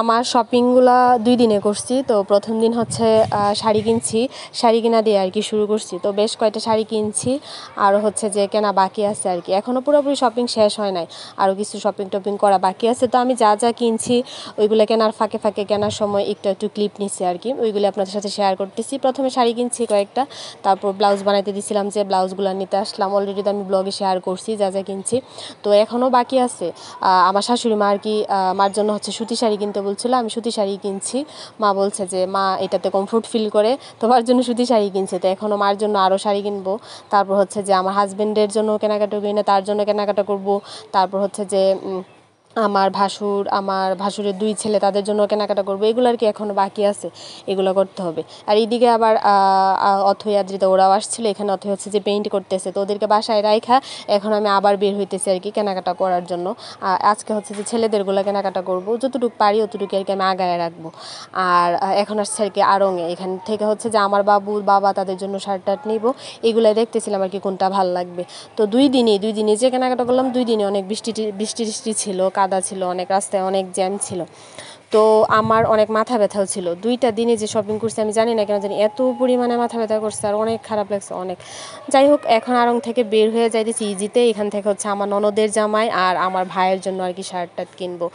আমার শপিংগুলা 2 দিনে করছি। তো প্রথম দিন হচ্ছে শাড়ি কিনছি, শাড়ি কেনা দিয়ে আর কি শুরু করছি। তো বেশ কয়েকটা শাড়ি কিনছি, আরও হচ্ছে যে কেনা বাকি আছে আর কি, এখনও পুরোপুরি শপিং শেষ হয় নাই, আরও কিছু শপিং টপিং করা বাকি আছে। তো আমি যা যা কিনছি ওইগুলো কেনার ফাঁকে ফাঁকে কেনার সময় একটু ক্লিপ নিচ্ছি আর কি, ওইগুলো আপনাদের সাথে শেয়ার করতেছি। প্রথমে শাড়ি কিনছি কয়েকটা, তারপর ব্লাউজ বানাইতে দিছিলাম, যে ব্লাউজগুলো নিতে আসলাম। অলরেডি তো আমি ব্লগে শেয়ার করছি যা যা কিনছি। তো এখনও বাকি আছে। আমার শাশুড়ি মা আর কি মার জন্য হচ্ছে সুতি শাড়ি কিনতে বলছিল, আমি সুতি শাড়ি কিনছি। মা বলছে যে মা এটাতে কমফোর্ট ফিল করে, তোমার জন্য সুতি শাড়ি কিনছে। তো এখনও মার জন্য আরও শাড়ি কিনবো। তারপর হচ্ছে যে আমার হাজব্যান্ডের জন্য কেনাকাটা কিনে তার জন্য কেনাকাটা করব। তারপর হচ্ছে যে আমার ভাসুরের 2 ছেলে, তাদের জন্য কেনাকাটা করবো। এগুলো আর কি এখনও বাকি আছে, এগুলো করতে হবে। আর এইদিকে আবার অথৈ আদ্রিতা ওরাও আসছিলো এখানে। অথৈ হচ্ছে যে পেইন্ট করতেছে, তো ওদেরকে বাসায় রাইখা এখন আমি আবার বের হইতেছি আর কি কেনাকাটা করার জন্য। আজকে হচ্ছে যে ছেলেদেরগুলো কেনাকাটা করব, যতটুকু পারি অতটুকু আর কি আমি আগায় রাখবো। আর এখন আসছে আর কি আড়ংয়ে, এখান থেকে হচ্ছে যে আমার বাবা তাদের জন্য শার্ট টার্ট নিব। এগুলাই দেখতেছিলাম আর কি কোনটা ভাল লাগবে। তো 2 দিনে যে কেনাকাটা করলাম, 2 দিনে অনেক বৃষ্টি টিষ্টি ছিল, কাদা ছিল, অনেক রাস্তায় অনেক জ্যাম ছিল। তো আমার অনেক মাথা ব্যথাও ছিল। 2টা দিনে যে শপিং করছি আমি জানি না কেন জানি এত পরিমাণে মাথা ব্যথা করছে, আর অনেক খারাপ লাগছে অনেক। যাই হোক, এখন আড়ং থেকে বের হয়ে যাইতেছি ইজিতে। এখান থেকে হচ্ছে আমার ননদের জামাই আর আমার ভাইয়ের জন্য আর কি শার্ট টার্ট কিনবো।